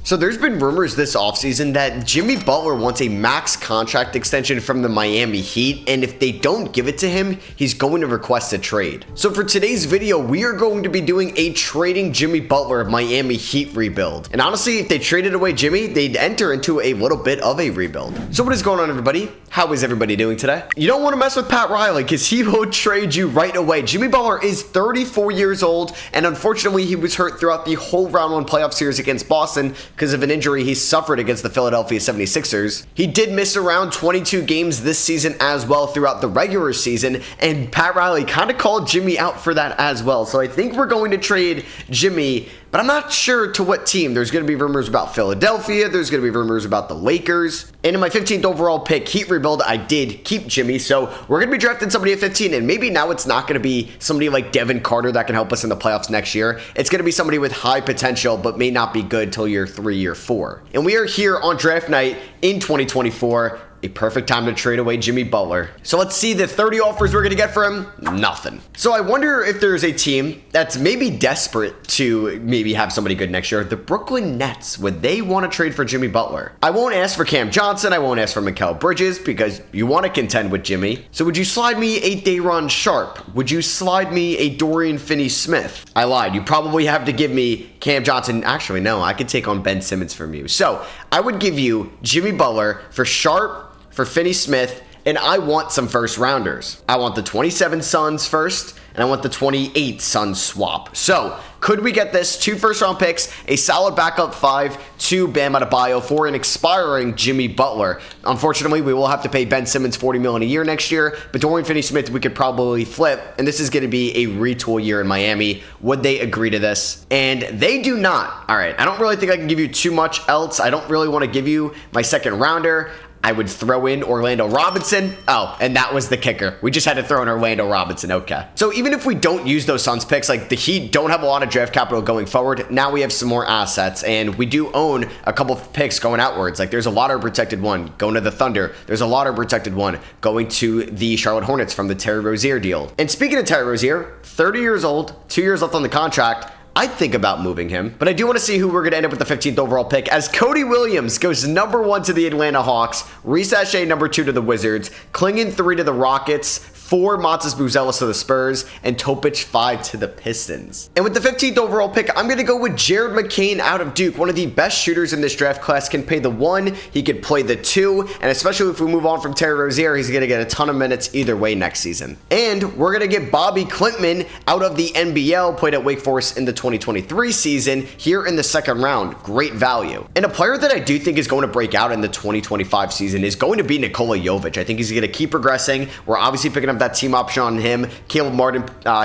So there's been rumors this offseason that Jimmy Butler wants a max contract extension from the Miami Heat, and if they don't give it to him, he's going to request a trade. So for today's video, we are going to be doing a trading Jimmy Butler Miami Heat rebuild. And honestly, if they traded away Jimmy, they'd enter into a little bit of a rebuild. So what is going on, everybody? How is everybody doing today? You don't want to mess with Pat Riley because he will trade you right away. Jimmy Butler is 34 years old, and unfortunately, he was hurt throughout the whole round one playoff series against Boston because of an injury he suffered against the Philadelphia 76ers. He did miss around 22 games this season as well throughout the regular season, and Pat Riley kind of called Jimmy out for that as well. So I think we're going to trade Jimmy, but I'm not sure to what team. There's going to be rumors about Philadelphia. There's going to be rumors about the Lakers. And in my 15th overall pick, Heat rebuild, I did keep Jimmy. So we're going to be drafting somebody at 15, and maybe now it's not going to be somebody like Devin Carter that can help us in the playoffs next year. It's going to be somebody with high potential, but may not be good till year 3, year 4. And we are here on draft night in 2024. A perfect time to trade away Jimmy Butler. So let's see the 30 offers we're going to get for him. Nothing. So I wonder if there's a team that's maybe desperate to maybe have somebody good next year. The Brooklyn Nets, would they want to trade for Jimmy Butler? I won't ask for Cam Johnson. I won't ask for Mikal Bridges because you want to contend with Jimmy. So would you slide me a Day'Ron Sharpe? Would you slide me a Dorian Finney-Smith? I lied. You probably have to give me Cam Johnson. Actually, no, I could take on Ben Simmons from you. So I would give you Jimmy Butler for Sharpe, for Finney-Smith, and I want some first rounders. I want the 27 Suns first, and I want the 28 Suns swap. So could we get this? 2 first-round picks, a solid backup 5, 2 Bam Adebayo for an expiring Jimmy Butler. Unfortunately, we will have to pay Ben Simmons $40 million a year next year, but Dorian Finney-Smith we could probably flip, and this is going to be a retool year in Miami. Would they agree to this? And they do not. All right, I don't really think I can give you too much else. I don't really want to give you my second rounder. I would throw in Orlando Robinson. Oh, and that was the kicker. We just had to throw in Orlando Robinson. Okay. So even if we don't use those Suns picks, like the Heat don't have a lot of draft capital going forward, now we have some more assets, and we do own a couple of picks going outwards. Like there's a lottery protected one going to the Thunder. There's a lottery protected one going to the Charlotte Hornets from the Terry Rozier deal. And speaking of Terry Rozier, 30 years old, 2 years left on the contract. I'd think about moving him, but I do want to see who we're going to end up with the 15th overall pick, as Cody Williams goes number 1 to the Atlanta Hawks, Reece Shea number 2 to the Wizards, Klingon 3 to the Rockets, 4 Matas Buzelis to the Spurs, and Topic 5 to the Pistons. And with the 15th overall pick, I'm going to go with Jared McCain out of Duke, one of the best shooters in this draft class. Can pay the 1, he could play the 2, and especially if we move on from Terry Rozier, he's going to get a ton of minutes either way next season. And we're going to get Bobby Klintman out of the NBL, played at Wake Forest in the 2023 season, here in the second round. Great value. And a player that I do think is going to break out in the 2025 season is going to be Nikola Jovic. I think he's going to keep progressing. We're obviously picking up that team option on him. Caleb Martin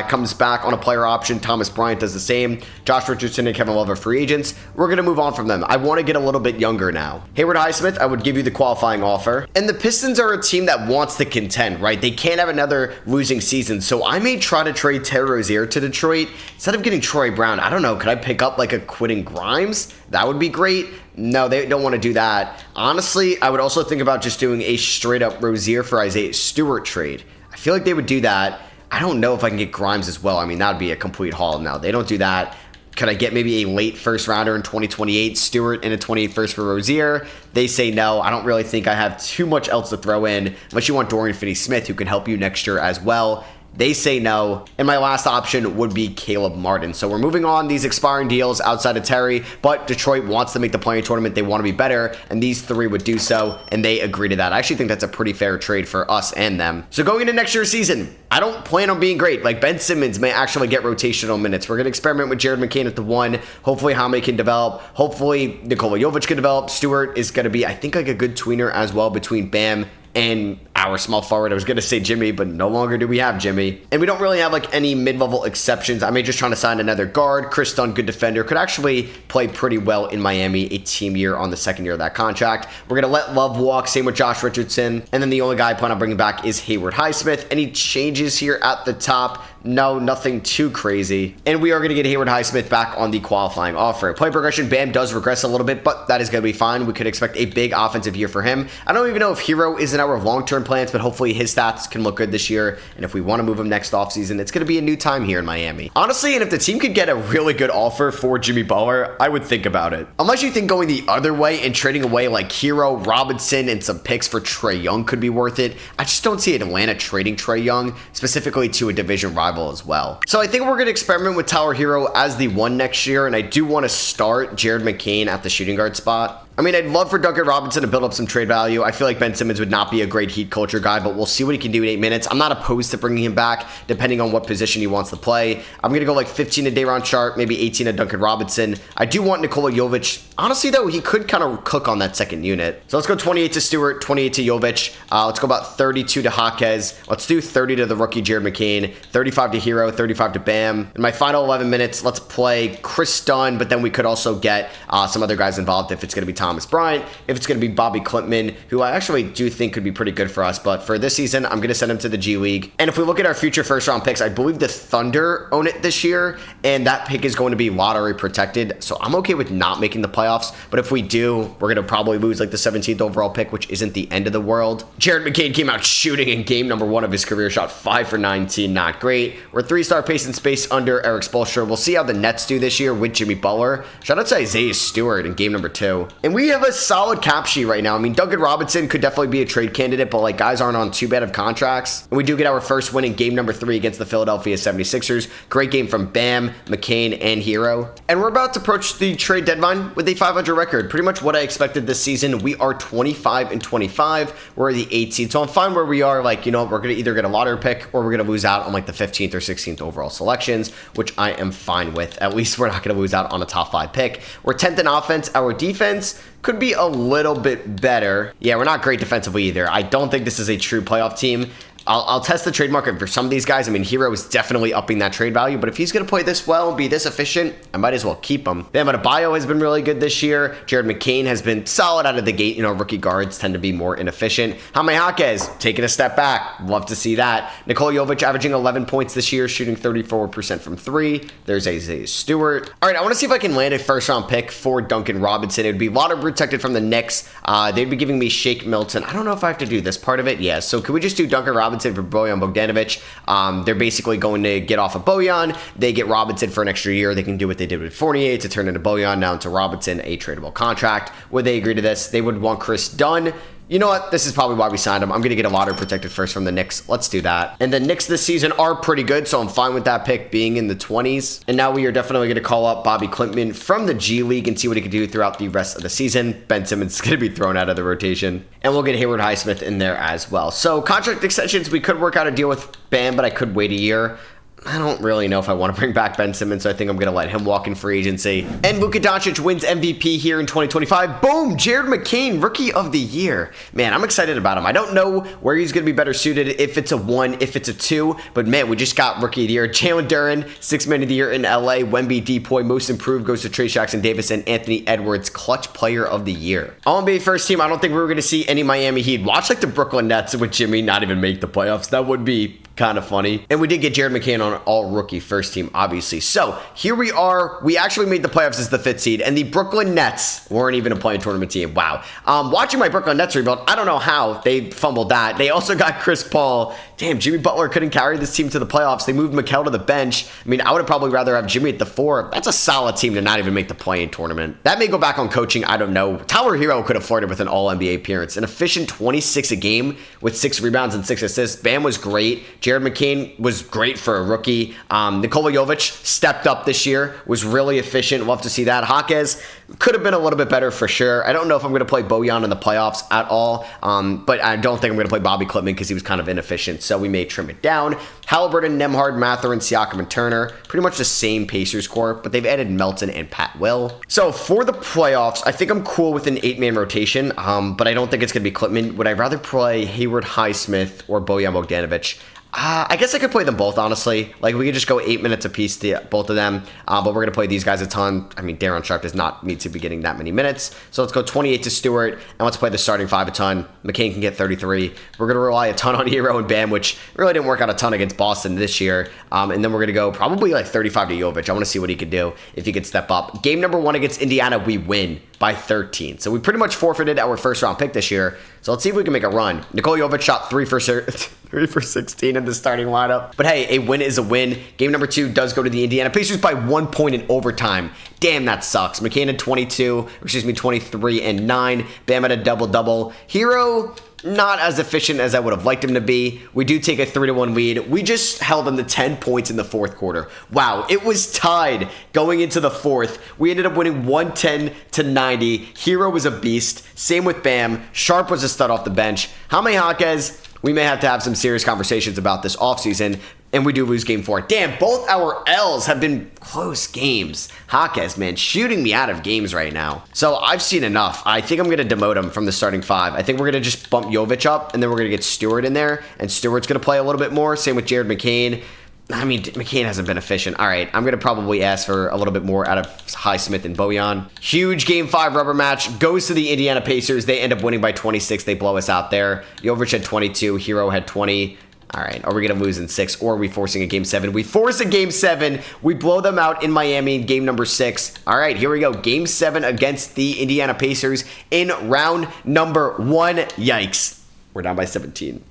comes back on a player option. Thomas Bryant does the same. Josh Richardson and Kevin Love are free agents. We're going to move on from them. I want to get a little bit younger now. Haywood Highsmith, I would give you the qualifying offer. And the Pistons are a team that wants to contend, right? They can't have another losing season. So I may try to trade Terry Rozier to Detroit. Instead of getting Troy Brown, I don't know, could I pick up like a Quentin Grimes? That would be great. No, they don't want to do that. Honestly, I would also think about just doing a straight up Rozier for Isaiah Stewart trade. I feel like they would do that. I don't know if I can get Grimes as well. I mean, that would be a complete haul. No, they don't do that. Could I get maybe a late first rounder in 2028, Stewart, and a 28th first for Rozier? They say no. I don't really think I have too much else to throw in, unless you want Dorian Finney-Smith, who can help you next year as well. They say no, and my last option would be Caleb Martin. So we're moving on these expiring deals outside of Terry, but Detroit wants to make the play-in tournament. They want to be better, and these 3 would do so, and they agree to that. I actually think that's a pretty fair trade for us and them. So going into next year's season, I don't plan on being great. Like Ben Simmons may actually get rotational minutes. We're going to experiment with Jared McCain at the 1. Hopefully Jaime can develop. Hopefully Nikola Jovic can develop. Stewart is going to be, I think, like a good tweener as well between Bam and our small forward. I was going to say Jimmy, but no longer do we have Jimmy. And we don't really have like any mid-level exceptions. I may just try to sign another guard. Chris Dunn, good defender, could actually play pretty well in Miami, a team year on the second year of that contract. We're going to let Love walk, same with Josh Richardson. And then the only guy I plan on bringing back is Haywood Highsmith. Any changes here at the top? No, nothing too crazy. And we are going to get Haywood Highsmith back on the qualifying offer. Play progression, Bam does regress a little bit, but that is going to be fine. We could expect a big offensive year for him. I don't even know if Hero is in our long-term plans, but hopefully his stats can look good this year. And if we want to move him next offseason, it's going to be a new time here in Miami. Honestly, and if the team could get a really good offer for Jimmy Butler, I would think about it. Unless you think going the other way and trading away like Hero, Robinson, and some picks for Trae Young could be worth it, I just don't see Atlanta trading Trae Young, specifically to a division rival as well. So I think we're going to experiment with Tyler Hero as the 1 next year, and I do want to start Jared McCain at the shooting guard spot. I mean, I'd love for Duncan Robinson to build up some trade value. I feel like Ben Simmons would not be a great Heat culture guy, but we'll see what he can do in 8 minutes. I'm not opposed to bringing him back, depending on what position he wants to play. I'm going to go like 15 to Day'Ron Sharpe, maybe 18 to Duncan Robinson. I do want Nikola Jovic. Honestly, though, he could kind of cook on that second unit. So let's go 28 to Stewart, 28 to Jovic. Let's go about 32 to Jaquez. Let's do 30 to the rookie Jared McCain, 35 to Hero, 35 to Bam. In my final 11 minutes, let's play Chris Dunn, but then we could also get some other guys involved if it's going to be Thomas Bryant, if it's going to be Bobby Klintman, who I actually do think could be pretty good for us. But for this season, I'm going to send him to the G League. And if we look at our future first-round picks, I believe the Thunder own it this year, and that pick is going to be lottery protected. So I'm okay with not making the playoffs. But if we do, we're going to probably lose like the 17th overall pick, which isn't the end of the world. Jared McCain came out shooting in game number 1 of his career, shot 5 for 19, not great. We're 3-star pace and space under Eric Spoelstra. We'll see how the Nets do this year with Jimmy Butler. Shout out to Isaiah Stewart in game number 2. And we have a solid cap sheet right now. I mean, Duncan Robinson could definitely be a trade candidate, but like guys aren't on too bad of contracts. And we do get our first win in game number 3 against the Philadelphia 76ers. Great game from Bam, McCain, and Hero. And we're about to approach the trade deadline with a 500 record. Pretty much what I expected this season. We are 25 and 25. We're the 8th seed. So I'm fine where we are. Like, you know, we're going to either get a lottery pick or we're going to lose out on like the 15th or 16th overall selections, which I am fine with. At least we're not going to lose out on a top 5 pick. We're 10th in offense. Our defense could be a little bit better. Yeah, we're not great defensively either. I don't think this is a true playoff team. I'll test the trade market for some of these guys. I mean, Hero is definitely upping that trade value, but if he's going to play this well and be this efficient, I might as well keep him. Bam Adebayo has been really good this year. Jared McCain has been solid out of the gate. You know, rookie guards tend to be more inefficient. Jaime Jaquez taking a step back. Love to see that. Nikola Jovic averaging 11 points this year, shooting 34% from 3. There's Isaiah Stewart. All right, I want to see if I can land a first-round pick for Duncan Robinson. It would be lottery protected from the Knicks. They'd be giving me Shake Milton. I don't know if I have to do this part of it. Yeah, so could we just do Duncan Robinson for Bojan Bogdanovic? They're basically going to get off of Bojan. They get Robinson for an extra year. They can do what they did with Fournier to turn into Bojan, now into Robinson, a tradable contract. Would they agree to this? They would want Chris Dunn. You know what? This is probably why we signed him. I'm going to get a lottery protected first from the Knicks. Let's do that. And the Knicks this season are pretty good, so I'm fine with that pick being in the 20s. And now we are definitely going to call up Bobby Klintman from the G League and see what he can do throughout the rest of the season. Ben Simmons is going to be thrown out of the rotation. And we'll get Hayward Highsmith in there as well. So contract extensions, we could work out a deal with Bam, but I could wait a year. I don't really know if I want to bring back Ben Simmons, so I think I'm going to let him walk in free agency. And Luka Doncic wins MVP here in 2025. Boom! Jared McCain, Rookie of the Year. Man, I'm excited about him. I don't know where he's going to be better suited, if it's a 1, if it's a 2, but man, we just got Rookie of the Year. Jalen Duren, 6th Man of the Year in LA. Wemby Depoy, Most Improved goes to Trey Jackson-Davis, and Anthony Edwards, Clutch Player of the Year. All-NBA first team, I don't think we were going to see any Miami Heat. Watch like the Brooklyn Nets with Jimmy not even make the playoffs. That would be kind of funny. And we did get Jared McCain on an all-rookie first team, obviously. So here we are. We actually made the playoffs as the 5th seed, and the Brooklyn Nets weren't even a play-in tournament team. Wow. Watching my Brooklyn Nets rebuild, I don't know how they fumbled that. They also got Chris Paul. Damn, Jimmy Butler couldn't carry this team to the playoffs. They moved Mikal to the bench. I mean, I would have probably rather have Jimmy at the 4. That's a solid team to not even make the play-in tournament. That may go back on coaching. I don't know. Tyler Hero could have flirted with an all-NBA appearance. An efficient 26 a game with 6 rebounds and 6 assists. Bam was great. Jared McCain was great for a rookie. Nikola Jovic stepped up this year, was really efficient. Love to see that. Jaquez could have been a little bit better for sure. I don't know if I'm going to play Bojan in the playoffs at all, but I don't think I'm going to play Bobby Klintman because he was kind of inefficient, so we may trim it down. Halliburton, Nembhard, Mathurin, Siakam, and Turner, pretty much the same Pacers core, but they've added Melton and Pat Will. So for the playoffs, I think I'm cool with an 8-man rotation, but I don't think it's going to be Klintman. Would I rather play Hayward Highsmith or Bojan Bogdanovic? I guess I could play them both, honestly. Like, we could just go 8 minutes apiece to both of them, but we're going to play these guys a ton. I mean, Day'Ron Sharpe does not need to be getting that many minutes. So let's go 28 to Stewart, and let's play the starting 5 a ton. McCain can get 33. We're going to rely a ton on Hero and Bam, which really didn't work out a ton against Boston this year. And then we're going to go probably like 35 to Jovic. I want to see what he could do if he could step up. Game number 1 against Indiana, we win. by 13. So we pretty much forfeited our first round pick this year. So let's see if we can make a run. Nikola Jovic shot 3 for 16 in the starting lineup. But hey, a win is a win. Game number 2 does go to the Indiana Pacers by 1 point in overtime. Damn, that sucks. McCain had 23 and 9. Bam had a double-double. Hero, not as efficient as I would have liked him to be. We do take a 3-1 lead. We just held them to 10 points in the fourth quarter. Wow, it was tied going into the fourth. We ended up winning 110-90. Hero was a beast. Same with Bam. Sharp was a stud off the bench. Jaime Jaquez, we may have to have some serious conversations about this offseason. And we do lose game 4. Damn, both our L's have been close games. Jaquez, man, shooting me out of games right now. So I've seen enough. I think I'm going to demote him from the starting 5. I think we're going to just bump Jovic up, and then we're going to get Stewart in there. And Stewart's going to play a little bit more. Same with Jared McCain. I mean, McCain hasn't been efficient. All right, I'm going to probably ask for a little bit more out of Highsmith and Bojan. Huge Game 5 rubber match. Goes to the Indiana Pacers. They end up winning by 26. They blow us out there. Jovic had 22. Hero had 20. All right, are we going to lose in 6, or are we forcing a Game 7? We force a Game 7. We blow them out in Miami in game number 6. All right, here we go. Game 7 against the Indiana Pacers in round number 1. Yikes. We're down by 17.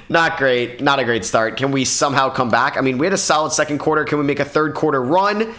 Not great. Not a great start. Can we somehow come back? I mean, we had a solid second quarter. Can we make a third quarter run?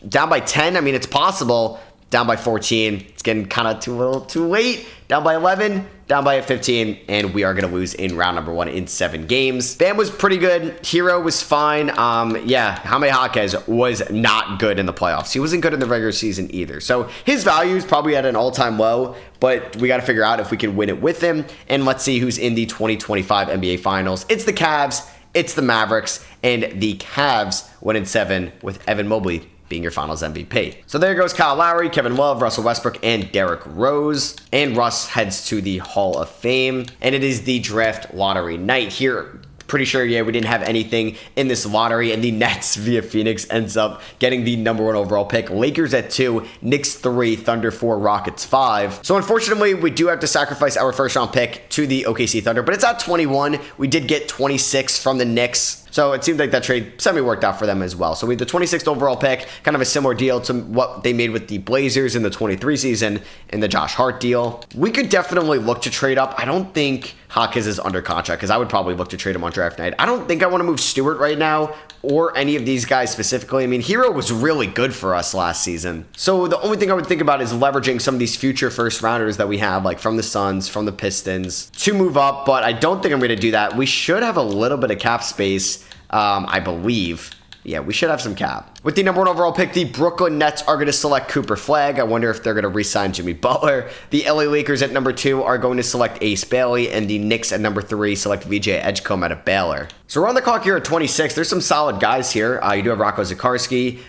Down by 10? I mean, it's possible. Down by 14. It's getting kind of too late. Down by 11. Down by 15. And we are going to lose in round number 1 in 7 games. Bam was pretty good. Hero was fine. Yeah, Jaime Jaquez was not good in the playoffs. He wasn't good in the regular season either. So his value is probably at an all-time low. But we got to figure out if we can win it with him. And let's see who's in the 2025 NBA Finals. It's the Cavs. It's the Mavericks. And the Cavs win in 7 with Evan Mobley being your finals MVP. So there goes Kyle Lowry, Kevin Love, Russell Westbrook, and Derrick Rose. And Russ heads to the Hall of Fame. And it is the draft lottery night here. Pretty sure, yeah, we didn't have anything in this lottery, and the Nets via Phoenix ends up getting the number 1 overall pick. Lakers at 2, Knicks 3, Thunder 4, Rockets 5. So unfortunately, we do have to sacrifice our first round pick to the OKC Thunder, but it's at 21. We did get 26 from the Knicks. So it seemed like that trade semi-worked out for them as well. So we had the 26th overall pick, kind of a similar deal to what they made with the Blazers in the 23 season in the Josh Hart deal. We could definitely look to trade up. I don't think Jaquez is under contract because I would probably look to trade him on draft night. I don't think I want to move Stewart right now or any of these guys specifically. I mean, Hero was really good for us last season. So the only thing I would think about is leveraging some of these future first rounders that we have, like from the Suns, from the Pistons, to move up, but I don't think I'm going to do that. We should have a little bit of cap space, I believe. Yeah, we should have some cap. With the number 1 overall pick, the Brooklyn Nets are going to select Cooper Flagg. I wonder if they're going to re-sign Jimmy Butler. The LA Lakers at number 2 are going to select Ace Bailey, and the Knicks at number 3 select VJ Edgecombe out of Baylor. So we're on the clock here at 26. There's some solid guys here. You do have Rocco Zikarsky.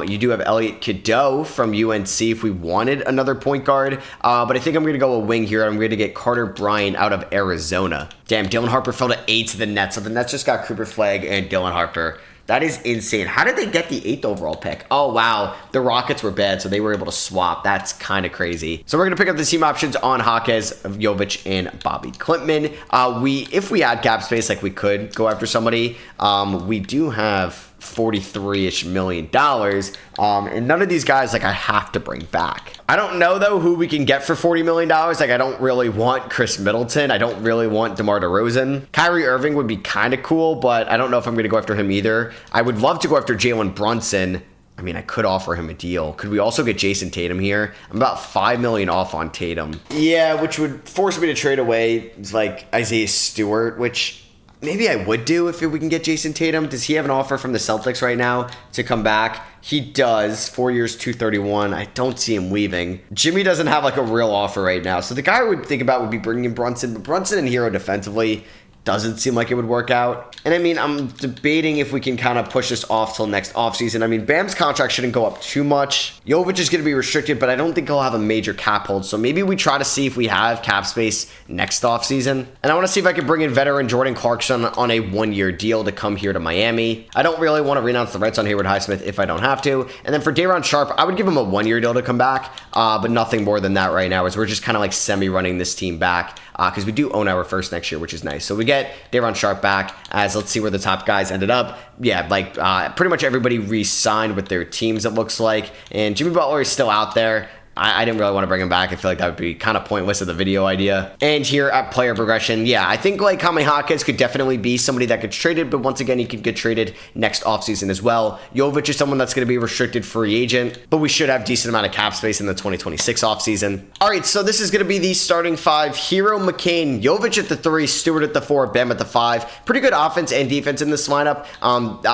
You do have Elliot Cadeau from UNC if we wanted another point guard. But I think I'm going to go a wing here. I'm going to get Carter Bryant out of Arizona. Damn, Dylan Harper fell to 8 to the Nets. So the Nets just got Cooper Flagg and Dylan Harper. That is insane. How did they get the 8th overall pick? Oh, wow. The Rockets were bad, so they were able to swap. That's kind of crazy. So we're going to pick up the team options on Jaquez, Jovic, and Bobby Klintman. If we had cap space, like we could go after somebody, we do have $43-ish million. And none of these guys, like, I have to bring back. I don't know, though, who we can get for $40 million. Like, I don't really want Chris Middleton. I don't really want DeMar DeRozan. Kyrie Irving would be kind of cool, but I don't know if I'm going to go after him either. I would love to go after Jalen Brunson. I mean, I could offer him a deal. Could we also get Jason Tatum here? I'm about $5 million off on Tatum. Yeah, which would force me to trade away, like, Isaiah Stewart, which maybe I would do if we can get Jason Tatum. Does he have an offer from the Celtics right now to come back? He does. 4 years, $231. I don't see him leaving. Jimmy doesn't have like a real offer right now. So the guy I would think about would be bringing in Brunson. But Brunson and Hero defensively doesn't seem like it would work out. And I mean, I'm debating if we can kind of push this off till next offseason. I mean, Bam's contract shouldn't go up too much. Jovic is going to be restricted, but I don't think he'll have a major cap hold. So maybe we try to see if we have cap space next offseason. And I want to see if I can bring in veteran Jordan Clarkson on a 1-year deal to come here to Miami. I don't really want to renounce the rights on Hayward Highsmith if I don't have to. And then for Day'Ron Sharpe, I would give him a 1-year deal to come back, but nothing more than that right now, as we're just kind of like semi-running this team back, because we do own our first next year, which is nice. So we get Day'Ron Sharpe back, as let's see where the top guys ended up. Yeah, like pretty much everybody re-signed with their teams, it looks like. And Jimmy Butler is still out there. I didn't really want to bring him back. I feel like that would be kind of pointless of the video idea. And here at player progression, yeah, I think like Jaime Jaquez could definitely be somebody that gets traded, but once again, he could get traded next offseason as well. Jovic is someone that's going to be a restricted free agent, but we should have decent amount of cap space in the 2026 offseason. All right, so this is going to be the starting five. Hero, McCain, Jovic at the 3, Stewart at the 4, Bam at the 5. Pretty good offense and defense in this lineup.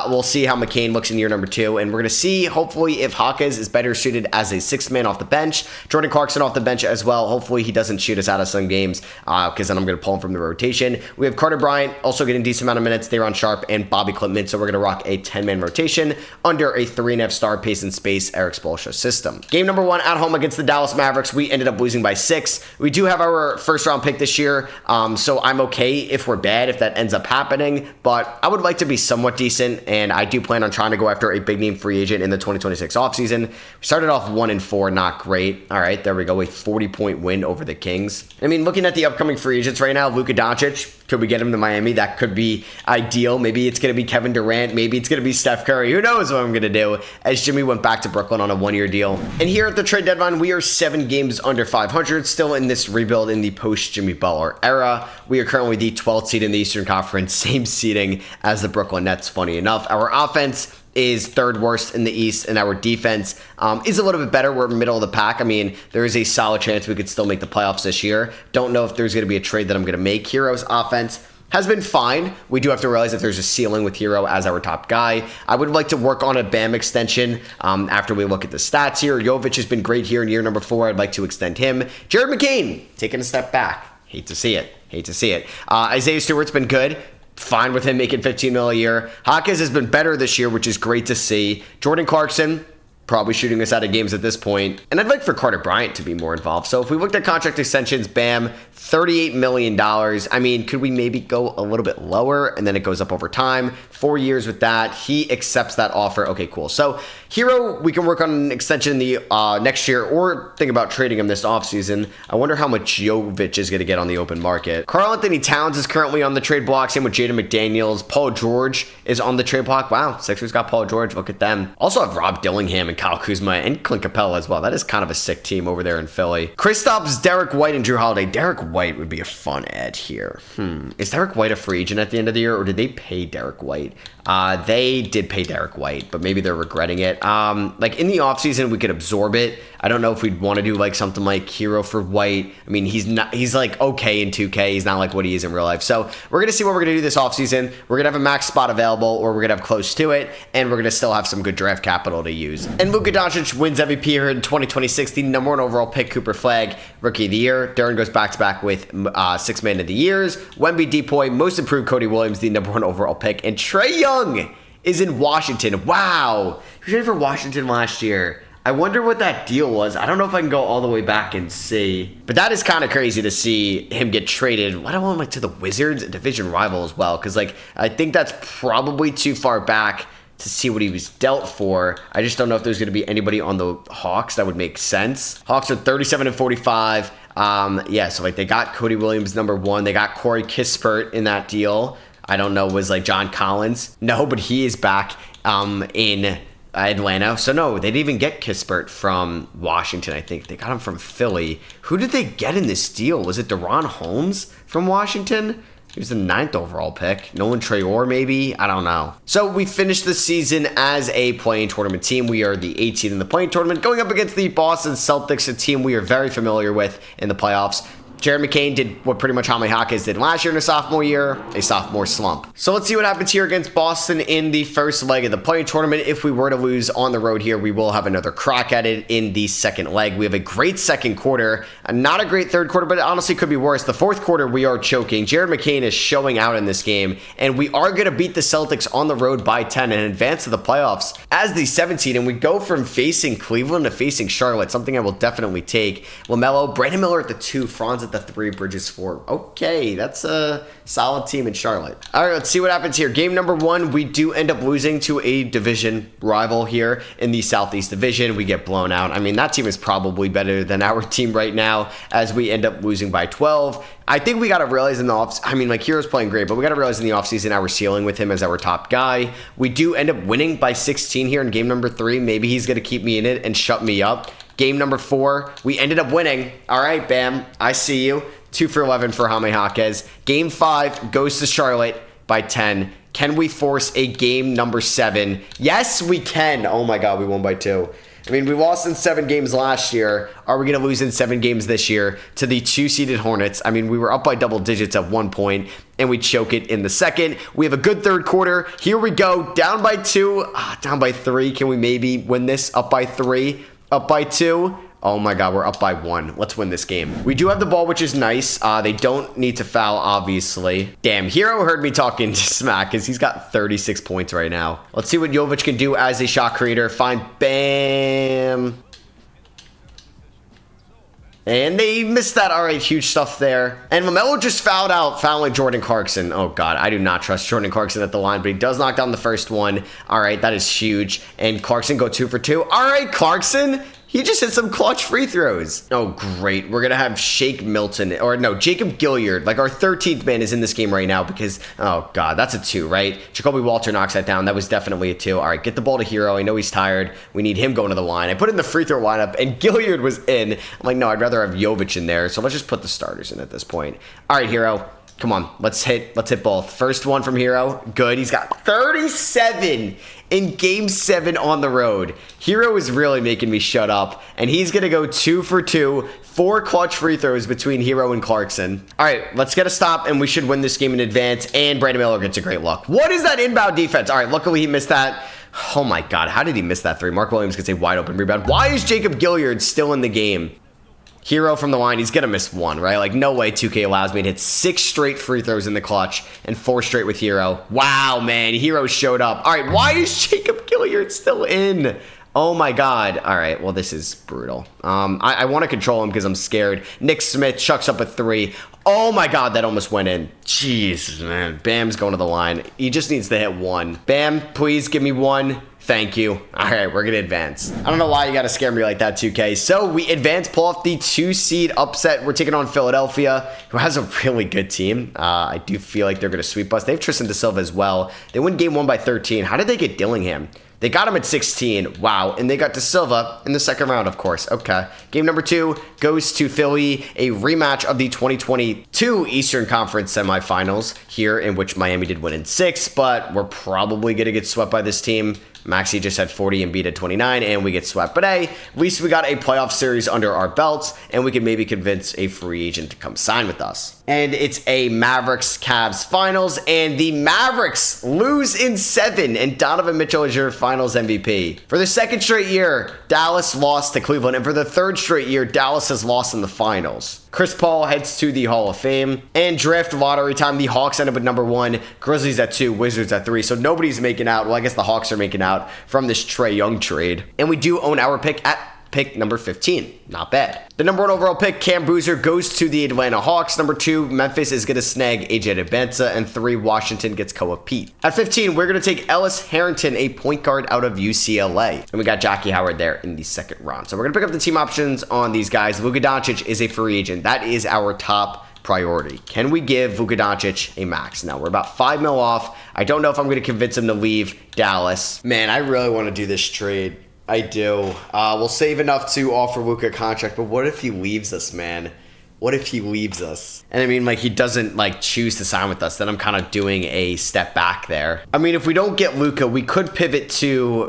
We'll see how McCain looks in year number 2, and we're going to see, hopefully, if Jaquez is better suited as a 6th man off the bench. Jordan Clarkson off the bench as well. Hopefully he doesn't shoot us out of some games because then I'm going to pull him from the rotation. We have Carter Bryant also getting a decent amount of minutes. Daron Sharp and Bobby Klintman. So we're going to rock a 10-man rotation under a 3.5-star pace and space Eric Spoelstra system. Game number 1 at home against the Dallas Mavericks. We ended up losing by 6. We do have our first round pick this year. So I'm okay if we're bad, if that ends up happening. But I would like to be somewhat decent. And I do plan on trying to go after a big name free agent in the 2026 offseason. We started off 1-4, not great. All right, there we go. A 40-point win over the Kings. I mean, looking at the upcoming free agents right now, Luka Doncic, could we get him to Miami? That could be ideal. Maybe it's going to be Kevin Durant. Maybe it's going to be Steph Curry. Who knows what I'm going to do, as Jimmy went back to Brooklyn on a 1-year deal. And here at the trade deadline, we are 7 games under 500, still in this rebuild in the post-Jimmy Butler era. We are currently the 12th seed in the Eastern Conference, same seeding as the Brooklyn Nets, funny enough. Our offense is 3rd worst in the East, and our defense is a little bit better. We're middle of the pack. I mean, there is a solid chance we could still make the playoffs this year. Don't know if there's going to be a trade that I'm going to make. Hero's offense has been fine. We do have to realize that there's a ceiling with Hero as our top guy. I would like to work on a Bam extension after we look at the stats here. Jovic has been great here in year number 4. I'd like to extend him. Jared McCain taking a step back. Hate to see it. Isaiah Stewart's been good. Fine with him making $15 million a year. Jaquez has been better this year, which is great to see. Jordan Clarkson, probably shooting us out of games at this point. And I'd like for Carter Bryant to be more involved. So if we looked at contract extensions, Bam, $38 million. I mean, could we maybe go a little bit lower and then it goes up over time? 4 years with that. He accepts that offer. Okay, cool. So Hero, we can work on an extension in the next year or think about trading him this offseason. I wonder how much Jovic is going to get on the open market. Karl Anthony Towns is currently on the trade block. Same with Jaden McDaniels. Paul George is on the trade block. Wow, Sixers got Paul George. Look at them. Also have Rob Dillingham and Kyle Kuzma and Clint Capella as well. That is kind of a sick team over there in Philly. Kristaps, Derek White, and Drew Holiday. Derek White would be a fun ad here. Is Derek White a free agent at the end of the year, or did they pay Derek White? They did pay Derek White, but maybe they're regretting it. Like in the offseason, we could absorb it. I don't know if we'd want to do like something like Hero for White. I mean, he's like okay in 2K. He's not like what he is in real life. So we're going to see what we're going to do this offseason. We're going to have a max spot available, or we're going to have close to it, and we're going to still have some good draft capital to use. And Luka Doncic wins MVP here in 2026, the #1 overall pick, Cooper Flagg, Rookie of the Year. Duren goes back-to-back with 6 Man of the Years. Wemby Depoy, Most Improved Cody Williams, the #1 overall pick. And Trae Young is in Washington. Wow. He traded for Washington last year. I wonder what that deal was. I don't know if I can go all the way back and see. But that is kind of crazy to see him get traded. Why don't I want like to the Wizards, a division rival as well? Because like I think that's probably too far back to see what he was dealt for. I just don't know if there's going to be anybody on the Hawks that would make sense. Hawks are 37-45. Yeah, so like they got Cody Williams #1. They got Corey Kispert in that deal. I don't know, was like John Collins? No, but he is back in Atlanta. So no, they didn't even get Kispert from Washington, I think. They got him from Philly. Who did they get in this deal? Was it DeRon Holmes from Washington? He was the 9th overall pick. Nolan Traore, maybe? I don't know. So we finished the season as a play-in tournament team. We are the 8th seed in the play-in tournament, going up against the Boston Celtics, a team we are very familiar with in the playoffs. Jared McCain did what pretty much Jaime Jaquez did last year in a sophomore year, a sophomore slump. So let's see what happens here against Boston in the first leg of the play-in tournament. If we were to lose on the road here, we will have another crack at it in the second leg. We have a great second quarter, not a great third quarter, but it honestly could be worse. The fourth quarter, we are choking. Jared McCain is showing out in this game, and we are going to beat the Celtics on the road by 10 and advance to the playoffs as the 7th seed, and we go from facing Cleveland to facing Charlotte, something I will definitely take. LaMelo, Brandon Miller at the 2, Franz at the 3, Bridges 4. Okay, that's a solid team in Charlotte. All right, let's see what happens here. Game number 1, we do end up losing to a division rival here in the Southeast Division. We get blown out. I mean, that team is probably better than our team right now as we end up losing by 12. I think we got to realize in the I mean, like, Hero's playing great, but we got to realize in the offseason our ceiling with him as our top guy. We do end up winning by 16 here in game number 3. Maybe he's going to keep me in it and shut me up. Game number 4, we ended up winning. All right, Bam, I see you. 2 for 11 for Jaime Jaquez. Game 5 goes to Charlotte by 10. Can we force a game number 7? Yes, we can. Oh my God, we won by 2. I mean, we lost in 7 games last year. Are we going to lose in 7 games this year to the 2-seeded Hornets? I mean, we were up by double digits at one point, and we choke it in the second. We have a good third quarter. Here we go. Down by 2. Down by 3. Can we maybe win this? Up by 3. Up by 2. Oh my God, we're up by 1. Let's win this game. We do have the ball, which is nice. They don't need to foul, obviously. Damn, Hero heard me talking to smack because he's got 36 points right now. Let's see what Jovic can do as a shot creator. Fine, bam. And they missed that. All right, huge stuff there. And LaMelo just fouled out, fouling Jordan Clarkson. Oh God, I do not trust Jordan Clarkson at the line, but he does knock down the first one. All right, that is huge. And Clarkson go 2 for 2. All right, Clarkson. He just hit some clutch free throws. Oh, great. We're going to have Jacob Gilliard. Like, our 13th man is in this game right now because, oh, God, that's a 2, right? Jacoby Walter knocks that down. That was definitely a 2. All right, get the ball to Hero. I know he's tired. We need him going to the line. I put in the free throw lineup, and Gilliard was in. I'm like, no, I'd rather have Jovic in there. So let's just put the starters in at this point. All right, Hero. Come on, let's hit both. First one from Hero. Good. He's got 37 in game 7 on the road. Hero is really making me shut up. And he's going to go 2 for 2. 4 clutch free throws between Hero and Clarkson. All right, let's get a stop, and we should win this game in advance. And Brandon Miller gets a great look. What is that inbound defense? All right, luckily he missed that. Oh my God, how did he miss that 3? Mark Williams gets a wide open rebound. Why is Jacob Gilliard still in the game? Hero from the line, he's going to miss 1, right? Like, no way 2K allows me to hit 6 straight free throws in the clutch and 4 straight with Hero. Wow, man, Hero showed up. All right, why is Jacob Gilliard still in? Oh my God. All right, well, this is brutal. I want to control him because I'm scared. Nick Smith chucks up a 3. Oh my God, that almost went in. Jesus, man. Bam's going to the line. He just needs to hit 1. Bam, please give me 1. Thank you. All right, we're going to advance. I don't know why you got to scare me like that, 2K. So we advance, pull off the 2-seed upset. We're taking on Philadelphia, who has a really good team. I do feel like they're going to sweep us. They have Tristan DeSilva as well. They win game 1 by 13. How did they get Dillingham? They got him at 16. Wow. And they got DeSilva in the second round, of course. Okay. Game number 2 goes to Philly, a rematch of the 2022 Eastern Conference semifinals here, in which Miami did win in 6, but we're probably going to get swept by this team. Maxey just had 40 and beat at 29, and we get swept. But hey, at least we got a playoff series under our belts, and we can maybe convince a free agent to come sign with us. And it's a Mavericks-Cavs finals, and the Mavericks lose in 7, and Donovan Mitchell is your finals MVP. For the 2nd straight year, Dallas lost to Cleveland, and for the 3rd straight year, Dallas has lost in the finals. Chris Paul heads to the Hall of Fame. And draft lottery time, the Hawks end up at number 1, Grizzlies at 2, Wizards at 3. So nobody's making out. Well, I guess the Hawks are making out from this Trae Young trade. And we do own our pick at pick number 15. Not bad. The number 1 overall pick, Cam Boozer, goes to the Atlanta Hawks. Number 2, Memphis is going to snag AJ DeBenza. And 3, Washington gets Koa Pete. At 15, we're going to take Ellis Harrington, a point guard out of UCLA. And we got Jackie Howard there in the 2nd round. So we're going to pick up the team options on these guys. Luka Doncic is a free agent. That is our top priority. Can we give Luka Doncic a max? Now, we're about 5 mil off. I don't know if I'm going to convince him to leave Dallas. Man, I really want to do this trade. I do. We'll save enough to offer Luka a contract, but what if he leaves us, man? What if he leaves us? And I mean, like, he doesn't, like, choose to sign with us. Then I'm kind of doing a step back there. I mean, if we don't get Luka, we could pivot to,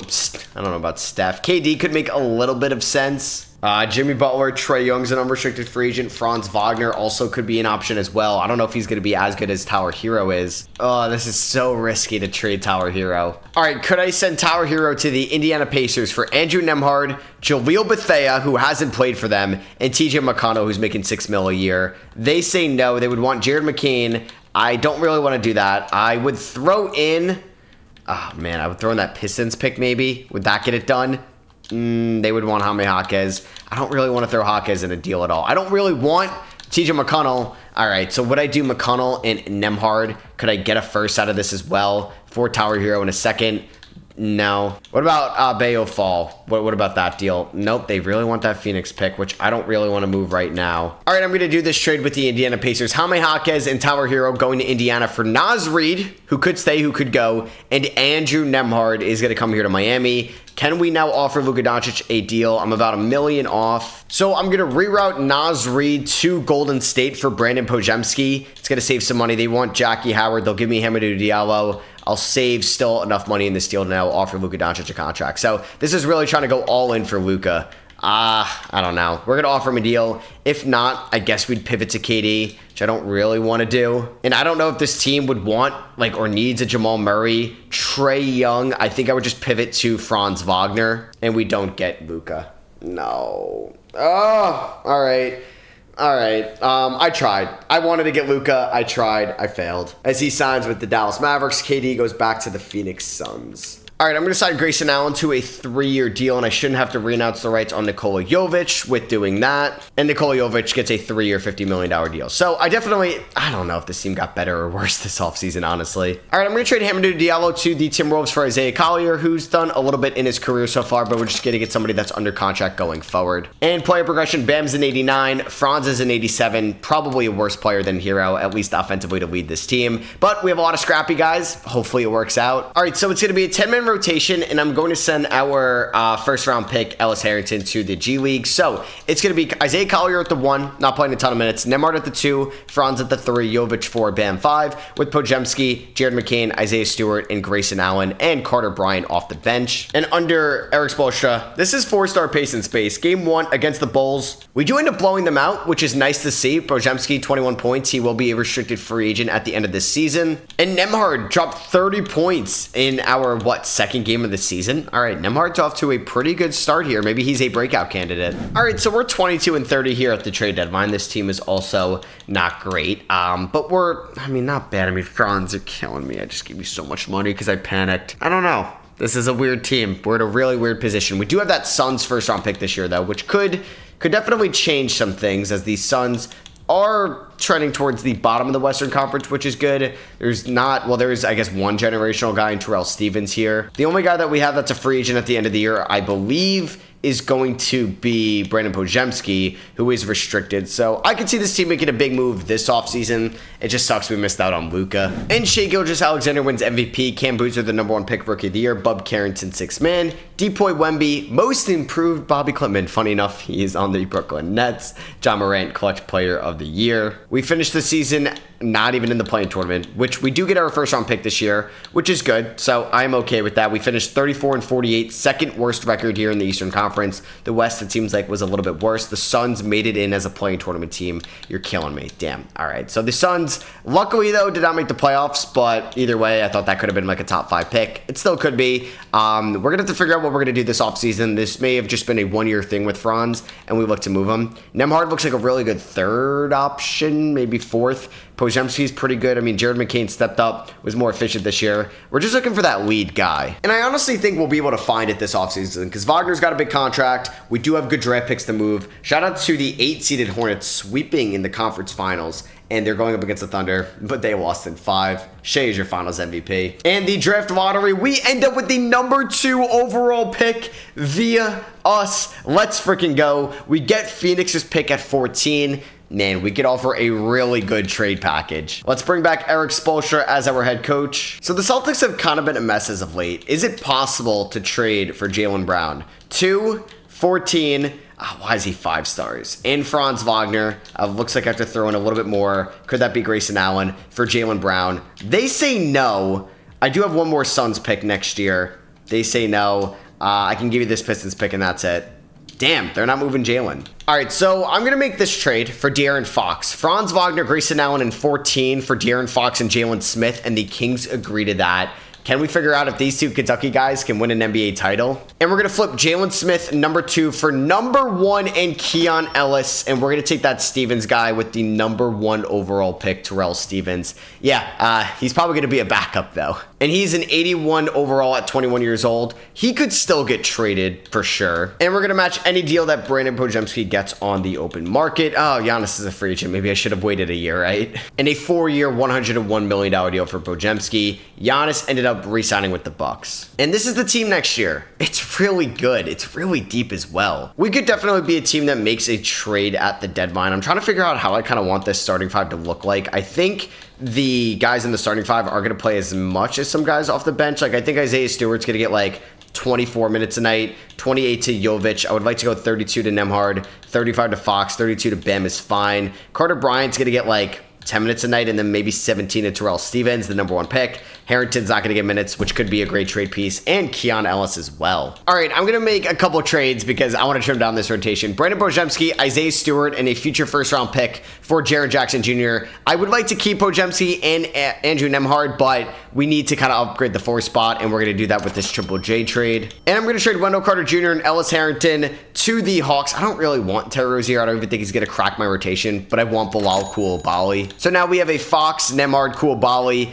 I don't know about Steph. KD could make a little bit of sense. Jimmy Butler, Trae Young's an unrestricted free agent. Franz Wagner also could be an option as well. I don't know if he's going to be as good as Tower Hero is. Oh, this is so risky to trade Tower Hero. All right, could I send Tower Hero to the Indiana Pacers for Andrew Nembhard, Jaleel Bethea, who hasn't played for them, and TJ McConnell, who's making $6 million a year? They say no. They would want Jared McCain. I don't really want to do that. I would throw in, oh man, I would throw in that Pistons pick maybe. Would that get it done? They would want Jaime Jaquez. I don't really want to throw Jaquez in a deal at all. I don't really want TJ McConnell. All right, so would I do McConnell and Nembhard? Could I get a first out of this as well for Tower Hero in a second? No. What about Bayo Fall? What about that deal? Nope, they really want that Phoenix pick, which I don't really want to move right now. All right, I'm going to do this trade with the Indiana Pacers. Jaime Jaquez and Tower Hero going to Indiana for Naz Reid, who could stay, who could go, and Andrew Nembhard is going to come here to Miami. Can we now offer Luka Doncic a deal? I'm about $1 million off. So I'm going to reroute Naz Reid to Golden State for Brandon Pojemski. It's going to save some money. They want Jackie Howard. They'll give me Hamidou Diallo. I'll save still enough money in this deal to now offer Luka Doncic a contract. So this is really trying to go all in for Luka. I don't know. We're going to offer him a deal. If not, I guess we'd pivot to KD, which I don't really want to do. And I don't know if this team would want, like, or needs a Jamal Murray, Trae Young. I think I would just pivot to Franz Wagner, and we don't get Luka. No. Oh, all right. All right. I tried. I wanted to get Luka. I tried. I failed. As he signs with the Dallas Mavericks, KD goes back to the Phoenix Suns. All right, I'm going to sign Grayson Allen to a 3-year deal, and I shouldn't have to re-announce the rights on Nikola Jovic with doing that. And Nikola Jovic gets a 3-year, $50 million deal. So I don't know if this team got better or worse this offseason, honestly. All right, I'm going to trade Hamidou Diallo to the Timberwolves for Isaiah Collier, who's done a little bit in his career so far, but we're just going to get somebody that's under contract going forward. And player progression, Bam's an 89, Franz is an 87, probably a worse player than Hero, at least offensively, to lead this team. But we have a lot of scrappy guys. Hopefully it works out. All right, so it's going to be a 10-man rotation, and I'm going to send our first-round pick, Ellis Harrington, to the G League. So it's going to be Isaiah Collier at the 1, not playing a ton of minutes, Nembhard at the 2, Franz at the 3, Jovic 4, Bam 5, with Pojemski, Jared McCain, Isaiah Stewart, and Grayson Allen, and Carter Bryant off the bench. And under Eric Spoelstra, this is 4-star pace and space. Game 1 against the Bulls, we do end up blowing them out, which is nice to see. Pojemski, 21 points. He will be a restricted free agent at the end of this season. And Nembhard dropped 30 points in our, second game of the season? All right, Nembhard's off to a pretty good start here. Maybe he's a breakout candidate. All right, so we're 22-30 here at the trade deadline. This team is also not great, but not bad. I mean, Franz are killing me. I just gave you so much money because I panicked. I don't know. This is a weird team. We're in a really weird position. We do have that Suns first-round pick this year, though, which could definitely change some things, as these Suns are trending towards the bottom of the Western Conference, which is good. There's, I guess, one generational guy in Terrell Stevens here. The only guy that we have that's a free agent at the end of the year, I believe, is going to be Brandon Pojemski, who is restricted. So I could see this team making a big move this offseason. It just sucks we missed out on Luka. And Shai Gilgeous-Alexander wins MVP. Cam Boozer, the #1 pick, Rookie of the Year. Bub Carrington, 6th man. Depoy Wemby, most improved. Bobby Klintman, funny enough, he is on the Brooklyn Nets. John Morant, clutch player of the year. We finished the season not even in the play-in tournament, which we do get our first-round pick this year, which is good. So I'm okay with that. We finished 34-48, second worst record here in the Eastern Conference. The West, it seems like, was a little bit worse. The Suns made it in as a play-in tournament team. You're killing me. Damn. All right. So the Suns, luckily, though, did not make the playoffs, but either way, I thought that could have been like a top 5 pick. It still could be. We're going to have to figure out what we're going to do this offseason. This may have just been a one-year thing with Franz, and we look to move him. Nembhard looks like a really good third option, maybe fourth. Pojemski's pretty good. I mean, Jared McCain stepped up, was more efficient this year. We're just looking for that lead guy. And I honestly think we'll be able to find it this offseason because Wagner's got a big contract. We do have good draft picks to move. Shout out to the 8-seeded Hornets sweeping in the conference finals. And they're going up against the Thunder, but they lost in 5. Shai is your finals MVP. And the draft lottery, we end up with the #2 overall pick via us. Let's freaking go. We get Phoenix's pick at 14. Man, we could offer a really good trade package. Let's bring back Eric Spoelstra as our head coach. So the Celtics have kind of been a mess as of late. Is it possible to trade for Jaylen Brown? 2, 14... why is he 5 stars? And Franz Wagner. Looks like I have to throw in a little bit more. Could that be Grayson Allen for Jaylen Brown? They say no. I do have one more Suns pick next year. They say no. I can give you this Pistons pick and that's it. Damn, they're not moving Jaylen. All right, so I'm going to make this trade for De'Aaron Fox. Franz Wagner, Grayson Allen, and 14 for De'Aaron Fox and Jalen Smith, and the Kings agree to that. Can we figure out if these two Kentucky guys can win an NBA title? And we're going to flip Jalen Smith, #2, for #1 and Keon Ellis. And we're going to take that Stevens guy with the #1 overall pick, Terrell Stevens. Yeah, he's probably going to be a backup, though. And he's an 81 overall at 21 years old. He could still get traded for sure. And we're going to match any deal that Brandon Pojemski gets on the open market. Oh, Giannis is a free agent. Maybe I should have waited a year, right? And a 4-year, $101 million deal for Pojemski. Giannis ended up re-signing with the Bucks. And this is the team next year. It's really good. It's really deep as well. We could definitely be a team that makes a trade at the deadline. I'm trying to figure out how I kind of want this starting 5 to look like. I think the guys in the starting 5 are going to play as much as some guys off the bench. Like, I think Isaiah Stewart's going to get like 24 minutes a night, 28 to Jovic. I would like to go 32 to Nembhard, 35 to Fox, 32 to Bam is fine. Carter Bryant's going to get like 10 minutes a night, and then maybe 17 to Terrell Stevens, the #1 pick. Harrington's not going to get minutes, which could be a great trade piece, and Keon Ellis as well. All right, I'm going to make a couple trades because I want to trim down this rotation. Brandon Bojemski, Isaiah Stewart, and a future first-round pick for Jaren Jackson Jr. I would like to keep Bojemski and Andrew Nembhard, but we need to kind of upgrade the 4 spot, and we're going to do that with this Triple J trade. And I'm going to trade Wendell Carter Jr. and Ellis Harrington to the Hawks. I don't really want Terry Rozier. I don't even think he's going to crack my rotation, but I want Bilal Coulibaly. So now we have a Fox, Nembhard, Coulibaly,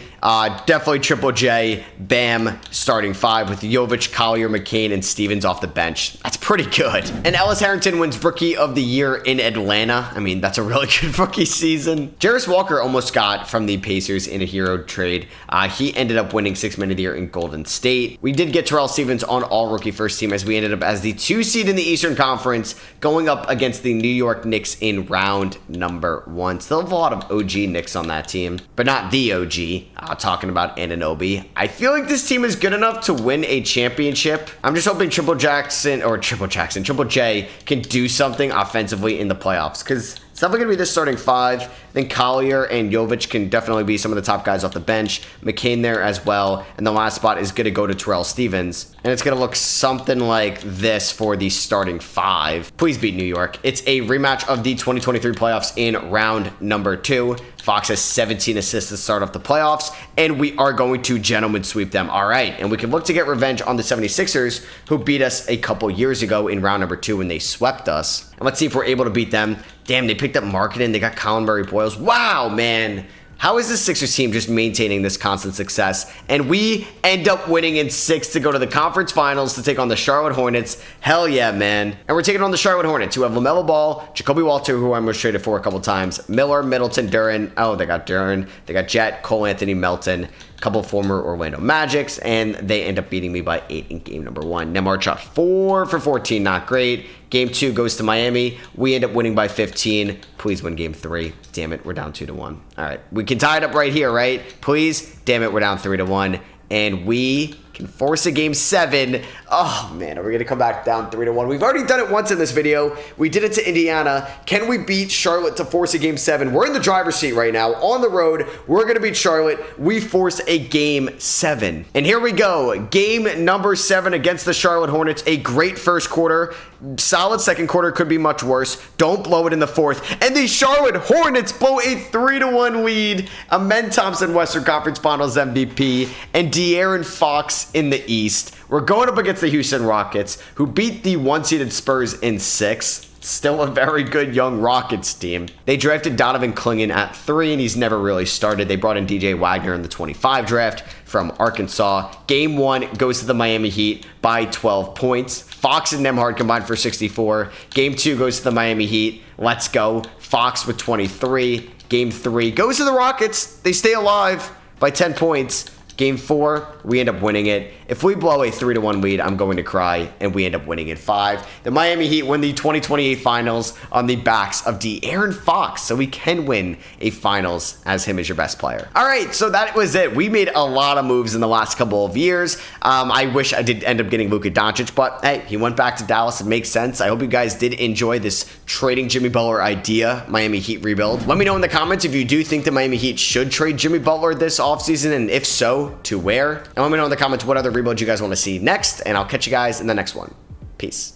definitely Triple J, Bam, starting 5 with Jovic, Collier, McCain, and Stevens off the bench. That's pretty good. And Ellis Harrington wins Rookie of the Year in Atlanta. I mean, that's a really good rookie season. Jarris Walker almost got from the Pacers in a hero trade. He ended up winning 6th Man of the Year in Golden State. We did get Terrell Stevens on all-rookie first team as we ended up as the 2 seed in the Eastern Conference going up against the New York Knicks in round number 1. Still have a lot of OG Knicks on that team, but not the OG. Talking about Anunoby. I feel like this team is good enough to win a championship. I'm just hoping Triple J can do something offensively in the playoffs, because it's definitely going to be this starting 5. Then Collier and Jovic can definitely be some of the top guys off the bench. McCain there as well. And the last spot is going to go to Terrell Stevens. And it's going to look something like this for the starting 5. Please beat New York. It's a rematch of the 2023 playoffs in round number 2. Fox has 17 assists to start off the playoffs, and we are going to gentlemen sweep them. All right, and we can look to get revenge on the 76ers, who beat us a couple years ago in round number 2 when they swept us. And let's see if we're able to beat them. Damn, they picked up Marketing. They got Colin Murray-Boyles. Wow, man. How is this Sixers team just maintaining this constant success? And we end up winning in 6 to go to the conference finals to take on the Charlotte Hornets. Hell yeah, man. And we're taking on the Charlotte Hornets, who have LaMelo Ball, Jacoby Walter, who I almost traded for a couple times, Miller, Middleton, Duren. Oh, they got Duren. They got Jet, Cole Anthony, Melton, a couple former Orlando Magics, and they end up beating me by 8 in game number 1. Nembhard shot 4 for 14, not great. Game 2 goes to Miami. We end up winning by 15. Please win game 3. Damn it, we're down 2-1. All right, we can tie it up right here, right? Please. Damn it, we're down 3-1. And we can force a game 7. Oh man, are we gonna come back down 3-1? We've already done it once in this video. We did it to Indiana. Can we beat Charlotte to force a game 7? We're in the driver's seat right now. On the road, we're gonna beat Charlotte. We force a game 7. And here we go. Game number 7 against the Charlotte Hornets. A great first quarter. Solid second quarter, could be much worse. Don't blow it in the 4th. And the Charlotte Hornets blow a 3-1 lead. Amen Thompson, Western Conference Finals MVP, and De'Aaron Fox in the East. We're going up against the Houston Rockets, who beat the 1-seeded Spurs in 6. Still a very good young Rockets team. They drafted Donovan Clingan at 3, and he's never really started. They brought in DJ Wagner in the 25 draft from Arkansas. Game 1 goes to the Miami Heat by 12 points. Fox and Nembhard combined for 64. Game 2 goes to the Miami Heat. Let's go. Fox with 23. Game 3 goes to the Rockets. They stay alive by 10 points. Game 4, we end up winning it. If we blow a 3-1 lead, I'm going to cry, and we end up winning in 5. The Miami Heat win the 2028 finals on the backs of De'Aaron Fox, so we can win a finals as him as your best player. All right, so that was it. We made a lot of moves in the last couple of years. I wish I did end up getting Luka Doncic, but hey, he went back to Dallas. It makes sense. I hope you guys did enjoy this trading Jimmy Butler idea, Miami Heat rebuild. Let me know in the comments if you do think the Miami Heat should trade Jimmy Butler this offseason, and if so, to where? And let me know in the comments what other rebuild you guys want to see next, and I'll catch you guys in the next one. Peace.